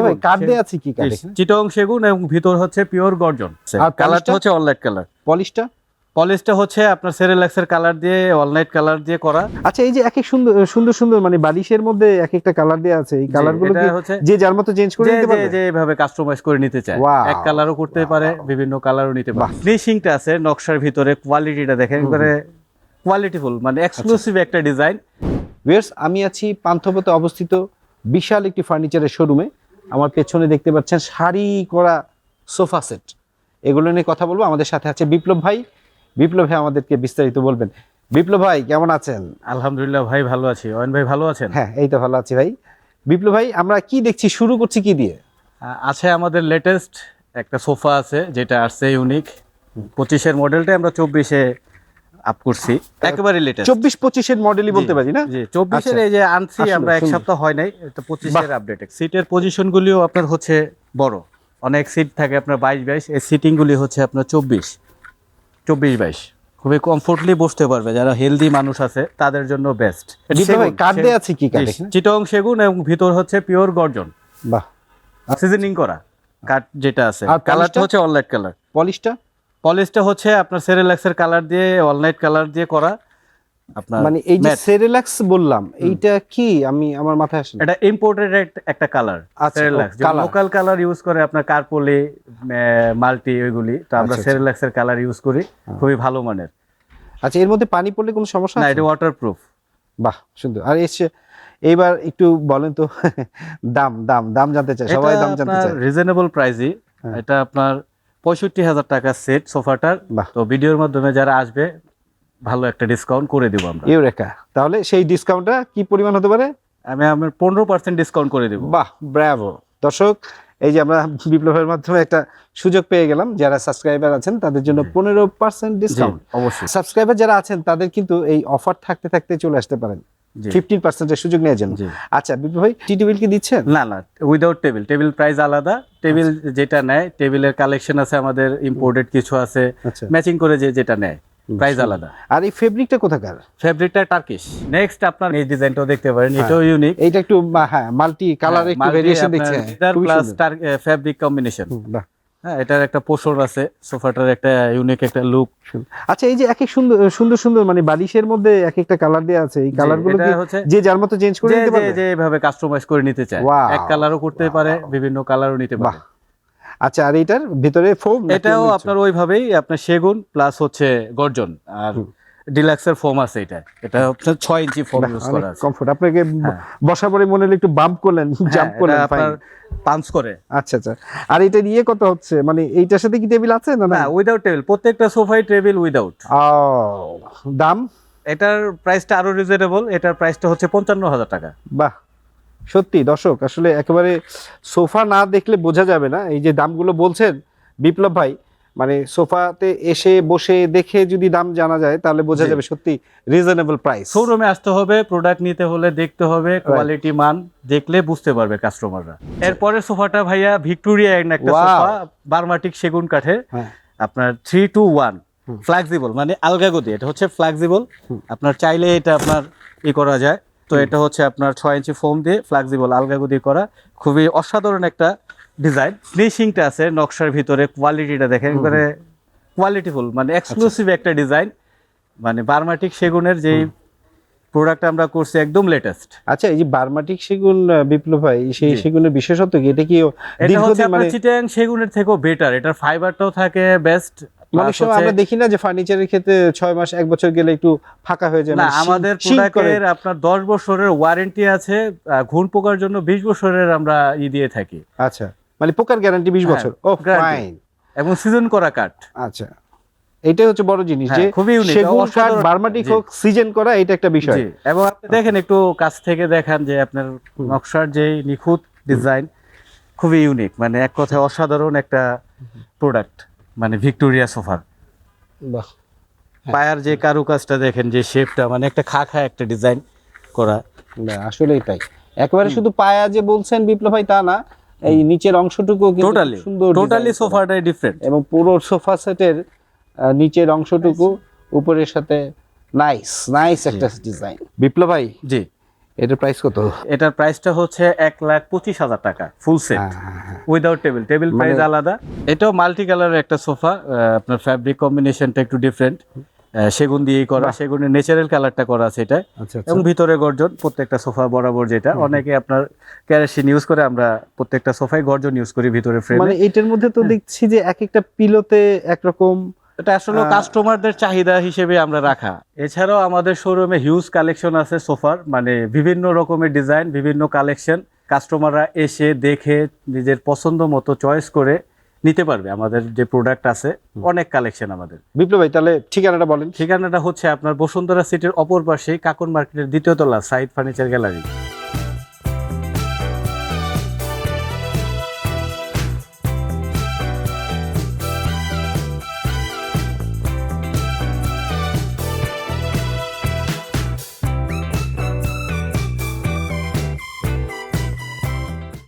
ভাই কাঠ দেয়া আছে কি কাঠ এখানে? চিটং সেগুন এবং ভিতর হচ্ছে পিওর গর্জন। আর কালারটা হচ্ছে অলনাইট কালার। পলিশটা হচ্ছে আপনার সেরেলাক্সের কালার দিয়ে অলনাইট কালার দিয়ে করা। আচ্ছা, এই যে এক এক সুন্দর সুন্দর সুন্দর মানে বালিশের মধ্যে এক একটা কালার দেয়া আছে, এই কালারগুলো কি যে যার মতো চেঞ্জ করে নিতে পারবে? যে এইভাবে কাস্টমাইজ করে নিতে চায়, এক কালারও করতে পারে, বিভিন্ন কালারও নিতে পারে। ফিনিশিংটা আছে নকশার ভিতরে, কোয়ালিটিটা দেখেন একবারে কোয়ালিটিফুল, মানে এক্সক্লুসিভ একটা ডিজাইন। ভিউয়ার্স, আমি আছি পান্থপথে অবস্থিত বিশাল একটি ফার্নিচারের শোরুমে। আমার পেছনে দেখতে পাচ্ছেন সারি করা সোফা সেট, এগুলো নিয়ে কথা বলবো। আমাদের সাথে আছে বিপ্লব ভাই। বিপ্লব ভাই আমাদেরকে বিস্তারিত বলবেন। বিপ্লব ভাই কেমন আছেন? আলহামদুলিল্লাহ ভাই, ভালো আছি। অয়ন ভাই ভালো আছেন? হ্যাঁ, এই তো ভালো আছি ভাই। বিপ্লব ভাই, আমরা কি দেখছি, শুরু করছি কি দিয়ে? আছে আমাদের লেটেস্ট একটা সোফা আছে, যেটা আসছে ইউনিক 25-এর মডেলটা আমরা 24-এ আপ করছি, একেবারে লেটেস্ট 24-25 এর মডেলই বলতে পারি না? জি, 24-এর এই যে আনছি আমরা, এক সপ্তাহ হয় নাই, এটা 25-এর আপডেট। সিটের পজিশন গুলিও আপনার হচ্ছে বড়, অনেক সিট থাকে আপনার 22-22, এই সিটিং গুলি হচ্ছে আপনার 24-22, খুবই কমফোর্টলি বসতে পারবে। যারা হেলদি মানুষ আছে তাদের জন্য বেস্ট। কাঠ দেয়া আছে কি কাঠ এখানে? চিটং সেগুন এবং ভিতর হচ্ছে পিওর গর্জন। বাহ, সিজনিং করা কাঠ যেটা আছে। আর কালারটা হচ্ছে অলনাইট কালার। পলিশটা হচ্ছে আপনার সেরেলাক্সের কালার দিয়ে, অলনাইট কালার দিয়ে করা। আপনার মানে এই যে সেরেলাক্স বললাম, এইটা কি আমার মাথায় আসে না। এটা ইম্পোর্টেড একটা কালার সেরেলাক্স, যে লোকাল কালার ইউজ করে আপনার কার্পলি, মাল্টি, ওইগুলি। তো আমরা সেরেলাক্সের কালার ইউজ করি, খুবই ভালো মানের। আচ্ছা, এর মধ্যে পানি পড়লে কোনো সমস্যা না, এটা ওয়াটারপ্রুফ। বাহ, সুন্দর। আর এইবার একটু বলেন তো দাম দাম দাম জানতে চাই, সবাই দাম জানতে চায়। রিজনেবল প্রাইসই, এটা আপনার 65,000 টাকা সেট সোফাটার। তো ভিডিওর মাধ্যমে যারা আসবে ভালো একটা ডিসকাউন্ট করে দিব আমরা। ইউরেকা, তাহলে সেই ডিসকাউন্টটা কি পরিমাণ হতে পারে? আমি 15% ডিসকাউন্ট করে দেব। বাহ, ব্রাভো। দর্শক, এই যে আমরা বিপ্লবের মাধ্যমে একটা সুযোগ পেয়ে গেলাম, যারা সাবস্ক্রাইবার আছেন তাদের জন্য 15% ডিসকাউন্ট। অবশ্যই সাবস্ক্রাইবার যারা আছেন তাদের কিন্তু এই অফার থাকতে থাকতে চলে আসতে পারেন 15% সুযোগ নেওয়ার জন্য। আচ্ছা বিপ্লব ভাই, টি টেবিল কি দিচ্ছেন? না, উইদাউট টেবিল প্রাইস আলাদা। টেবিল যেটা নেয়, টেবিলের কালেকশন আছে আমাদের, ইম্পোর্টেড কিছু আছে, ম্যাচিং করে যেটা নেয় প্রাইস আলাদা। আর এই ফেব্রিকটা কোথাকার? ফেব্রিকটা টার্কিশ। নেক্সট আপনার এই ডিজাইনটাও দেখতে পারেন, এটাও ইউনিক। এইটা একটু মাল্টি কালার, একটু ভেরিয়েশন দেখছেন, প্লাস ফেব্রিক কম্বিনেশন। হ্যাঁ, এটার একটা পোষণ আছে, সোফাটার একটা ইউনিক একটা লুক। আচ্ছা, এই যে এক এক সুন্দর সুন্দর সুন্দর মানে বালিশের মধ্যে এক একটা কালার দেয়া আছে, এই কালারগুলো কি যে যার মতো চেঞ্জ করে নিতে পারবে? যে এইভাবে কাস্টমাইজ করে নিতে চায়, এক কালারও করতে পারে, বিভিন্ন কালারও নিতে পারে। আচ্ছা, আর এটার ভিতরে ফোম? এটাও আপনার ওইভাবেই আপনার সেগুন প্লাস হচ্ছে গর্জন, আর ডিলাক্সের ফোম আছে। এটা আপনার 6 ইঞ্চি ফোম ইউজ করা আছে। কমফোর্ট। আপনাকে বসা পরে মনে হলো একটু বাম্প করলেন, জাম্প করলেন, আপনার পাঞ্চ করে। আচ্ছা আচ্ছা। আর এটা নিয়ে কত হচ্ছে, মানে এইটার সাথে কি টেবিল আছে? না, উইদাউট টেবিল, প্রত্যেকটা সোফাই টেবিল উইদাউট। দাম? এটার প্রাইসটা আরো রিজনেবল, এটার প্রাইসটা হচ্ছে 55,000 টাকা। বাহ, সত্যি দর্শক, আসলে একেবারে সোফা না দেখলে বোঝা যাবে না। এই যে দামগুলো বলছেন বিপ্লব ভাই, মানে সোফাতে এসে বসে দেখে যদি দাম জানা যায় তাহলে বোঝা যাবে সত্যি রিজনেবল প্রাইস। শোরুমে আসতে হবে, প্রোডাক্ট নিতে হলে দেখতে হবে, কোয়ালিটি মান দেখলে বুঝতে পারবে কাস্টমাররা। এরপরে সোফাটা ভাইয়া ভিক্টোরিয়া একটা সোফা, বার্মাটিক সেগুন কাঠের, আপনার 3-to-1 ফ্লেক্সিবল, মানে আলগা গদি। এটা হচ্ছে ফ্লেক্সিবল, আপনার চাইলে এটা আপনার করা যায়। তো এটা হচ্ছে আপনার 6 ইঞ্চি ফোম দিয়ে ফ্লেক্সিবল আলগা গদি করা, খুবই অসাধারণ একটা ডিজাইন। ফিনিশিংটা আছে নকশার ভিতরে, কোয়ালিটিটা দেখেন একবারে কোয়ালিটিফুল, মানে এক্সক্লুসিভ একটা ডিজাইন। মানে বার্মাটিক সেগুনের যেই প্রোডাক্ট আমরা করছি একদম লেটেস্ট। আচ্ছা, এই যে বার্মাটিক সেগুন বিপ্লব ভাই, সেই সেগুনের বিশেষত্ব কি? এটা কি মানে চিটাং সেগুনের থেকেও বেটার, এটার ফাইবারটাও থাকে বেস্ট। অনেক সময় আমরা দেখি না যে ফার্নিচারের ক্ষেত্রে 6 মাস 1 বছর গেলে একটু ফাঁকা হয়ে যায়। না, আমাদের প্রোডাক্টের আপনার 10 বছরের ওয়ারেন্টি আছে, ঘুণ পোকার জন্য 20 বছরের আমরা দিয়ে থাকি। আচ্ছা, মানে পোকার গ্যারান্টি 20 বছর। ও ফাইন। এবং সিজন করা কাঠ। আচ্ছা, এইটাই হচ্ছে বড় জিনিস, যে সেগুন কাঠ বার্মাটিক হোক, সিজন করা, এটা একটা বিষয়। এবং আপনি দেখেন, একটু কাছ থেকে দেখান যে আপনার নকশার যে নিখুঁত ডিজাইন, খুবই ইউনিক, মানে এক কথায় অসাধারণ একটা প্রোডাক্ট, মানে ভিক্টোরিয়া সোফার। বাহ, পায়ার যে কারুকাজটা দেখেন, যে শেপটা, মানে একটা খা একটা ডিজাইন করা। আসলেই তাই। একেবারে শুধু পায়া যে বলছেন বিপ্লব ভাই তা না, এই নিচের অংশটুকু কিন্তু সুন্দর, টোটালি সোফাটাই ডিফারেন্ট। এবং পুরো সোফা সেটের নিচের অংশটুকু উপরের সাথে নাইস একটা ডিজাইন। বিপ্লব ভাই, জি, এটার প্রাইস কত? এটার প্রাইসটা হচ্ছে 1,25,000 টাকা full set, without table price আলাদা। এটাও মাল্টি কালারের একটা সোফা, আপনার ফ্যাব্রিক কম্বিনেশনটা একটু ডিফারেন্ট, সেগুন দিয়েই করা, সেগুনের ন্যাচারাল কালারটা করা আছে এটা। আচ্ছা এবং ভিতরে গর্জন, প্রত্যেকটা সোফা বরাবর, যেটা অনেকে আপনার কেরোসিন ইউজ করে, আমরা প্রত্যেকটা সোফায় গর্জন ইউজ করি ভিতরে ফ্রেমে। মানে এটার মধ্যে তো দেখছি যে এক একটা পিলোতে একরকম, এটা আসলে কাস্টমারদের চাহিদা হিসেবে আমরা রাখা। এছাড়াও আমাদের শোরুমে হিউজ কালেকশন আছে সোফার, মানে বিভিন্ন রকমের ডিজাইন, বিভিন্ন কালেকশন। কাস্টমাররা এসে দেখে নিজের পছন্দ মতো চয়েস করে নিতে পারবে। আমাদের যে প্রোডাক্ট আছে, অনেক কালেকশন আমাদের। বিপ্লব ভাই তাহলে ঠিকানাটা বলেন। ঠিকানাটা হচ্ছে আপনার বসুন্ধরা সিটির অপর পাশে কাকন মার্কেটের 2য় তলা, সাইদ ফার্নিচার গ্যালারি।